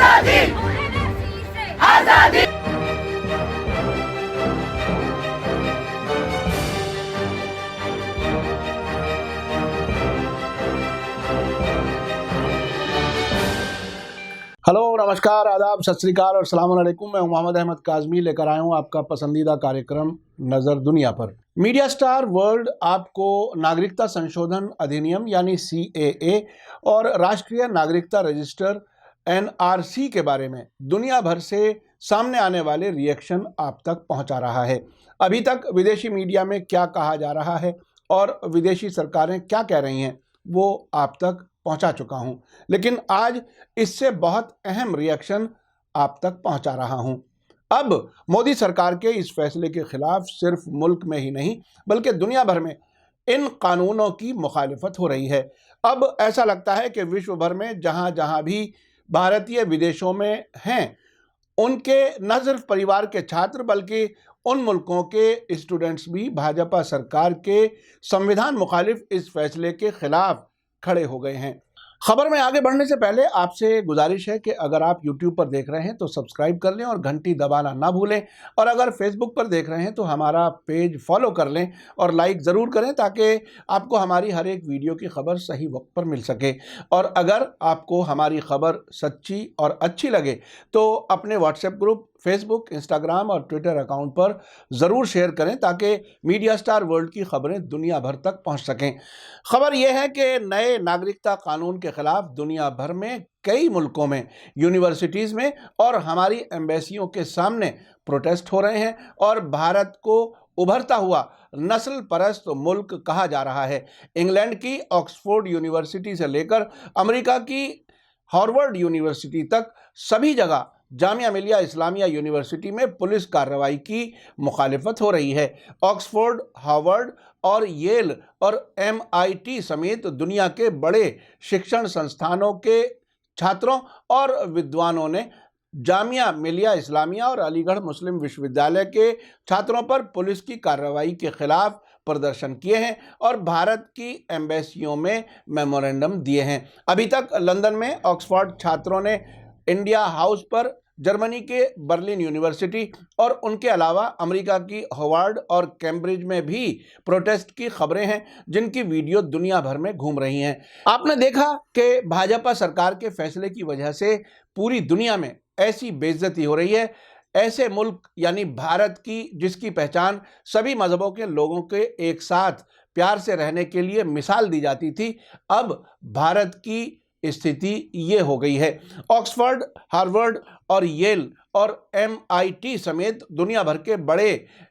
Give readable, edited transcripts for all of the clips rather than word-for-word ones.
आजादी आजादी। हेलो, नमस्कार, आदाब, सत श्री अकाल और अस्सलाम वालेकुम। मैं मोहम्मद अहमद काज़मी लेकर आया हूँ आपका पसंदीदा कार्यक्रम नज़र दुनिया पर। मीडिया स्टार वर्ल्ड आपको नागरिकता संशोधन अधिनियम यानी CAA और राष्ट्रीय नागरिकता रजिस्टर NRC के बारे में दुनिया भर से सामने आने वाले रिएक्शन आप तक पहुँचा रहा है। अभी तक विदेशी मीडिया में क्या कहा जा रहा है और विदेशी सरकारें क्या कह रही हैं वो आप तक पहुंचा चुका हूं, लेकिन आज इससे बहुत अहम रिएक्शन आप तक पहुंचा रहा हूं। अब मोदी सरकार के इस फैसले के खिलाफ सिर्फ मुल्क में ही नहीं बल्कि दुनिया भर में इन कानूनों की मुखालिफत हो रही है। अब ऐसा लगता है कि विश्व भर में जहां जहां भी भारतीय विदेशों में हैं, उनके न सिर्फ परिवार के छात्र बल्कि उन मुल्कों के स्टूडेंट्स भी भाजपा सरकार के संविधान मुखालिफ इस फैसले के खिलाफ खड़े हो गए हैं। खबर में आगे बढ़ने से पहले आपसे गुजारिश है कि अगर आप YouTube पर देख रहे हैं तो सब्सक्राइब कर लें और घंटी दबाना ना भूलें, और अगर Facebook पर देख रहे हैं तो हमारा पेज फॉलो कर लें और लाइक ज़रूर करें ताकि आपको हमारी हर एक वीडियो की खबर सही वक्त पर मिल सके। और अगर आपको हमारी खबर सच्ची और अच्छी लगे तो अपने WhatsApp ग्रुप, फेसबुक, इंस्टाग्राम और ट्विटर अकाउंट पर ज़रूर शेयर करें ताकि मीडिया स्टार वर्ल्ड की खबरें दुनिया भर तक पहुंच सकें। खबर यह है कि नए नागरिकता कानून के खिलाफ दुनिया भर में कई मुल्कों में, यूनिवर्सिटीज़ में और हमारी एम्बेसियों के सामने प्रोटेस्ट हो रहे हैं और भारत को उभरता हुआ नस्ल परस्त मुल्क कहा जा रहा है। इंग्लैंड की ऑक्सफोर्ड यूनिवर्सिटी से लेकर अमेरिका की हार्वर्ड यूनिवर्सिटी तक सभी जगह जामिया मिलिया इस्लामिया यूनिवर्सिटी में पुलिस कार्रवाई की मुखालिफत हो रही है। ऑक्सफोर्ड, हार्वर्ड और येल और MIT समेत दुनिया के बड़े शिक्षण संस्थानों के छात्रों और विद्वानों ने जामिया मिलिया इस्लामिया और अलीगढ़ मुस्लिम विश्वविद्यालय के छात्रों पर पुलिस की कार्रवाई के खिलाफ प्रदर्शन किए हैं और भारत की एम्बेसियों में मेमोरेंडम दिए हैं। अभी तक लंदन में ऑक्सफोर्ड छात्रों ने इंडिया हाउस पर, जर्मनी के बर्लिन यूनिवर्सिटी और उनके अलावा अमेरिका की हार्वर्ड और कैम्ब्रिज में भी प्रोटेस्ट की खबरें हैं जिनकी वीडियो दुनिया भर में घूम रही हैं। आपने देखा कि भाजपा सरकार के फैसले की वजह से पूरी दुनिया में ऐसी बेइज्जती हो रही है। ऐसे मुल्क यानी भारत की, जिसकी पहचान सभी मजहबों के लोगों के एक साथ प्यार से रहने के लिए मिसाल दी जाती थी, अब भारत की स्थिति ये हो गई है। ऑक्सफोर्ड, हार्वर्ड और येल और MIT समेत दुनिया भर के बड़े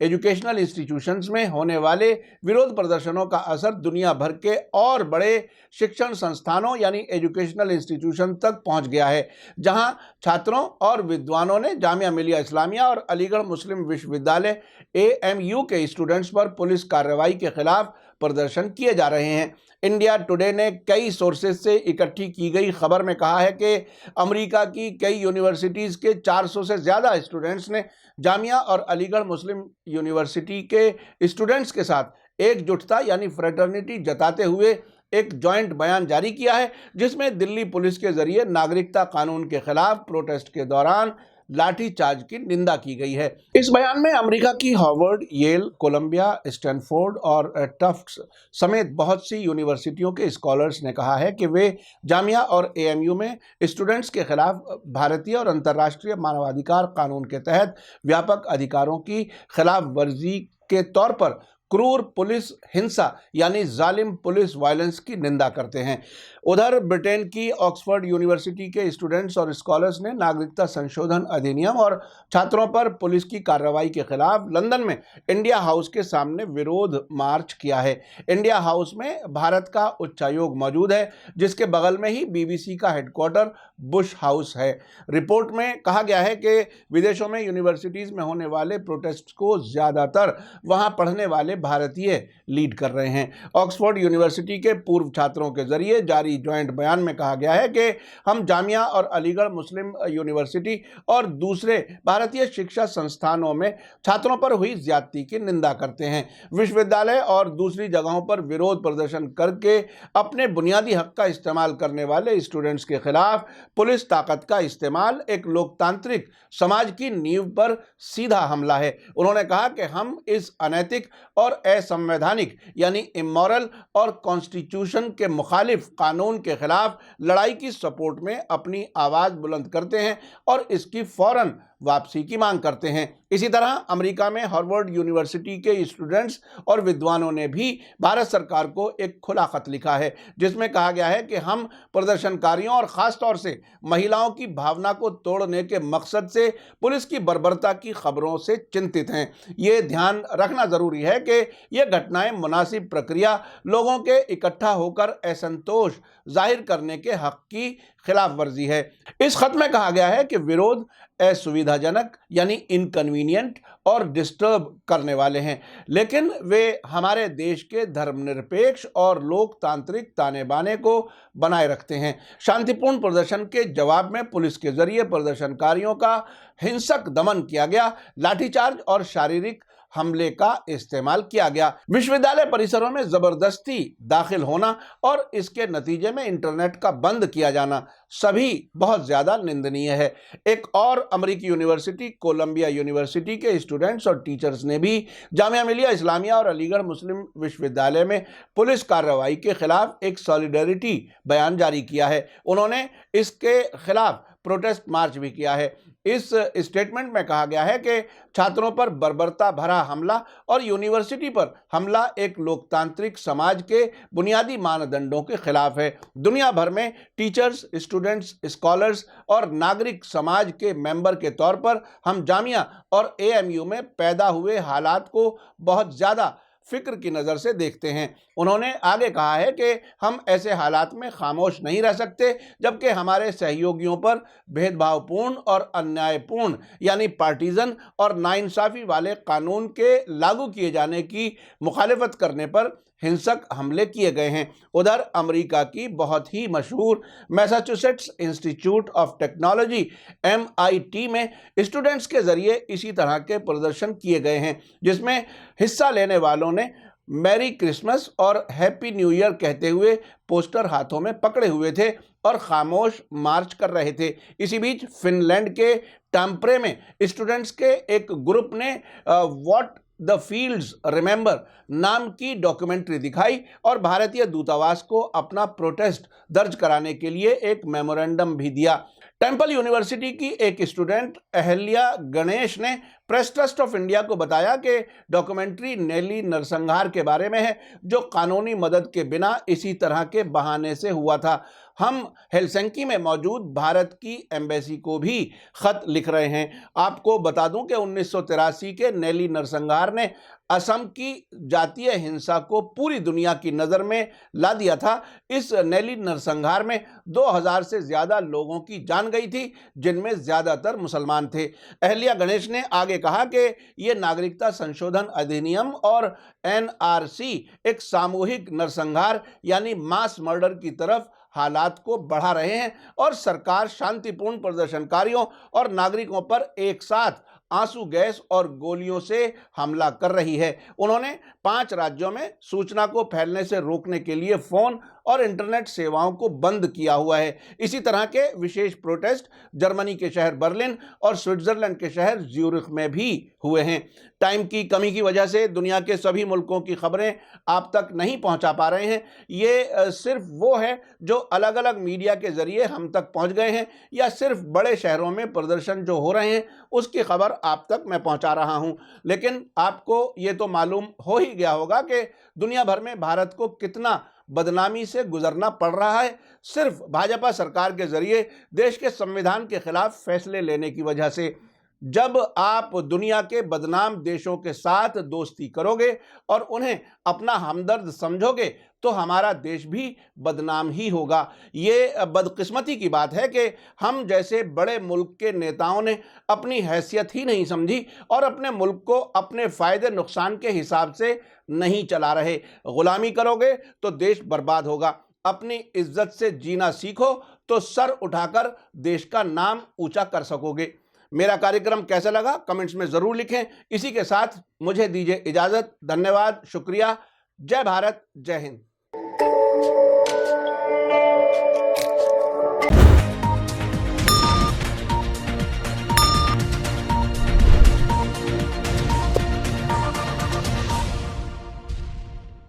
एजुकेशनल इंस्टीट्यूशंस में होने वाले विरोध प्रदर्शनों का असर दुनिया भर के और बड़े शिक्षण संस्थानों यानी एजुकेशनल इंस्टीट्यूशन तक पहुंच गया है, जहां छात्रों और विद्वानों ने जामिया मिलिया इस्लामिया और अलीगढ़ मुस्लिम विश्वविद्यालय AMU के स्टूडेंट्स पर पुलिस कार्रवाई के खिलाफ प्रदर्शन किए जा रहे हैं। इंडिया टुडे ने कई सोर्सेज से इकट्ठी की गई खबर में कहा है कि अमेरिका की कई यूनिवर्सिटीज़ के 400 से ज़्यादा स्टूडेंट्स ने जामिया और अलीगढ़ मुस्लिम यूनिवर्सिटी के स्टूडेंट्स के साथ एकजुटता यानी फ्रेटर्निटी जताते हुए एक जॉइंट बयान जारी किया है, जिसमें दिल्ली पुलिस के जरिए नागरिकता कानून के खिलाफ प्रोटेस्ट के दौरान लाठीचार्ज की निंदा की गई है। इस बयान में अमेरिका की हार्वर्ड, येल, कोलंबिया, स्टैनफोर्ड और टफ्ट्स समेत बहुत सी यूनिवर्सिटियों के स्कॉलर्स ने कहा है कि वे जामिया और AMU में स्टूडेंट्स के खिलाफ भारतीय और अंतर्राष्ट्रीय मानवाधिकार कानून के तहत व्यापक अधिकारों की खिलाफ वर्जी के तौर पर क्रूर पुलिस हिंसा यानी जालिम पुलिस वायलेंस की निंदा करते हैं। उधर ब्रिटेन की ऑक्सफोर्ड यूनिवर्सिटी के स्टूडेंट्स और स्कॉलर्स ने नागरिकता संशोधन अधिनियम और छात्रों पर पुलिस की कार्रवाई के खिलाफ लंदन में इंडिया हाउस के सामने विरोध मार्च किया है। इंडिया हाउस में भारत का उच्चायोग मौजूद है, जिसके बगल में ही BBC का हेडक्वार्टर बुश हाउस है। रिपोर्ट में कहा गया है कि विदेशों में यूनिवर्सिटीज़ में होने वाले प्रोटेस्ट को ज़्यादातर वहाँ पढ़ने वाले भारतीय लीड कर रहे हैं। ऑक्सफोर्ड यूनिवर्सिटी के पूर्व छात्रों के जरिए जारी ज्वाइंट बयान में कहा गया है कि हम जामिया और अलीगढ़ मुस्लिम यूनिवर्सिटी और दूसरे भारतीय शिक्षा संस्थानों में छात्रों पर हुई ज्यादती की निंदा करते हैं। विश्वविद्यालय और दूसरी जगहों पर विरोध प्रदर्शन करके अपने बुनियादी हक का इस्तेमाल करने वाले स्टूडेंट्स के खिलाफ पुलिस ताकत का इस्तेमाल एक लोकतांत्रिक समाज की नींव पर सीधा हमला है। उन्होंने कहा कि हम इस अनैतिक और असंवैधानिक यानी इमोरल और कॉन्स्टिट्यूशन के मुखालिफ कानून के खिलाफ लड़ाई की सपोर्ट में अपनी आवाज बुलंद करते हैं और इसकी फौरन वापसी की मांग करते हैं। इसी तरह अमेरिका में हार्वर्ड यूनिवर्सिटी के स्टूडेंट्स और विद्वानों ने भी भारत सरकार को एक खुला खत लिखा है, जिसमें कहा गया है कि हम प्रदर्शनकारियों और खास तौर से महिलाओं की भावना को तोड़ने के मकसद से पुलिस की बर्बरता की खबरों से चिंतित हैं। ये ध्यान रखना जरूरी है कि ये घटनाएं मुनासिब प्रक्रिया, लोगों के इकट्ठा होकर असंतोष जाहिर करने के हक की खिलाफ वर्जी है। इस खत में कहा गया है कि विरोध असुविधाजनक यानी इनकन्वीनियंट और डिस्टर्ब करने वाले हैं, लेकिन वे हमारे देश के धर्मनिरपेक्ष और लोकतांत्रिक ताने बाने को बनाए रखते हैं। शांतिपूर्ण प्रदर्शन के जवाब में पुलिस के जरिए प्रदर्शनकारियों का हिंसक दमन किया गया, लाठीचार्ज और शारीरिक हमले का इस्तेमाल किया गया। विश्वविद्यालय परिसरों में जबरदस्ती दाखिल होना और इसके नतीजे में इंटरनेट का बंद किया जाना सभी बहुत ज्यादा निंदनीय है। एक और अमेरिकी यूनिवर्सिटी कोलंबिया यूनिवर्सिटी के स्टूडेंट्स और टीचर्स ने भी जामिया मिलिया इस्लामिया और अलीगढ़ मुस्लिम विश्वविद्यालय में पुलिस कार्रवाई के खिलाफ एक सॉलिडेरिटी बयान जारी किया है। उन्होंने इसके खिलाफ प्रोटेस्ट मार्च भी किया है। इस स्टेटमेंट में कहा गया है कि छात्रों पर बर्बरता भरा हमला और यूनिवर्सिटी पर हमला एक लोकतांत्रिक समाज के बुनियादी मानदंडों के खिलाफ है। दुनिया भर में टीचर्स, स्टूडेंट्स, स्कॉलर्स और नागरिक समाज के मेंबर के तौर पर हम जामिया और एएमयू में पैदा हुए हालात को बहुत ज़्यादा फिक्र की नज़र से देखते हैं। उन्होंने आगे कहा है कि हम ऐसे हालात में खामोश नहीं रह सकते जबकि हमारे सहयोगियों पर भेदभावपूर्ण और अन्यायपूर्ण यानी पार्टीजन और नाइंसाफ़ी वाले कानून के लागू किए जाने की मुखालिफत करने पर हिंसक हमले किए गए हैं। उधर अमेरिका की बहुत ही मशहूर Massachusetts institute of technology MIT में स्टूडेंट्स के जरिए इसी तरह के प्रदर्शन किए गए हैं, जिसमें हिस्सा लेने वालों ने मैरी क्रिसमस और हैप्पी न्यू ईयर कहते हुए पोस्टर हाथों में पकड़े हुए थे और खामोश मार्च कर रहे थे। इसी बीच फिनलैंड के टैम्परे में स्टूडेंट्स के एक ग्रुप ने व्हाट द फील्ड्स रिमेंबर नाम की डॉक्यूमेंट्री दिखाई और भारतीय दूतावास को अपना प्रोटेस्ट दर्ज कराने के लिए एक मेमोरेंडम भी दिया। टेम्पल यूनिवर्सिटी की एक स्टूडेंट अहल्या गणेश ने प्रेस ट्रस्ट ऑफ इंडिया को बताया कि डॉक्यूमेंट्री नेली नरसंहार के बारे में है, जो कानूनी मदद के बिना इसी तरह के बहाने से हुआ था। हम हेलसिंकी में मौजूद भारत की एम्बेसी को भी खत लिख रहे हैं। आपको बता दूं कि 1983 के नेली नरसंहार ने असम की जातीय हिंसा को पूरी दुनिया की नज़र में ला दिया था। इस नेली नरसंहार में 2000 से ज़्यादा लोगों की जान गई थी, जिनमें ज़्यादातर मुसलमान थे। अहल्या गणेश ने आगे कहा कि ये नागरिकता संशोधन अधिनियम और NRC एक सामूहिक नरसंहार यानी मास मर्डर की तरफ हालात को बढ़ा रहे हैं और सरकार शांतिपूर्ण प्रदर्शनकारियों और नागरिकों पर एक साथ आंसू गैस और गोलियों से हमला कर रही है। उन्होंने 5 राज्यों में सूचना को फैलने से रोकने के लिए फ़ोन और इंटरनेट सेवाओं को बंद किया हुआ है। इसी तरह के विशेष प्रोटेस्ट जर्मनी के शहर बर्लिन और स्विट्जरलैंड के शहर ज्यूरिख में भी हुए हैं। टाइम की कमी की वजह से दुनिया के सभी मुल्कों की खबरें आप तक नहीं पहुंचा पा रहे हैं। ये सिर्फ वो है जो अलग अलग मीडिया के ज़रिए हम तक पहुंच गए हैं, या सिर्फ बड़े शहरों में प्रदर्शन जो हो रहे हैं उसकी खबर आप तक मैं पहुंचा रहा हूं। लेकिन आपको ये तो मालूम हो ही गया होगा कि दुनिया भर में भारत को कितना बदनामी से गुजरना पड़ रहा है, सिर्फ भाजपा सरकार के जरिए देश के संविधान के खिलाफ फैसले लेने की वजह से। जब आप दुनिया के बदनाम देशों के साथ दोस्ती करोगे और उन्हें अपना हमदर्द समझोगे तो हमारा देश भी बदनाम ही होगा। ये बदकिस्मती की बात है कि हम जैसे बड़े मुल्क के नेताओं ने अपनी हैसियत ही नहीं समझी और अपने मुल्क को अपने फ़ायदे नुकसान के हिसाब से नहीं चला रहे। गुलामी करोगे तो देश बर्बाद होगा। अपनी इज्जत से जीना सीखो तो सर उठाकर देश का नाम ऊंचा कर सकोगे। मेरा कार्यक्रम कैसा लगा कमेंट्स में ज़रूर लिखें। इसी के साथ मुझे दीजिए इजाज़त। धन्यवाद, शुक्रिया। जय भारत, जय हिंद।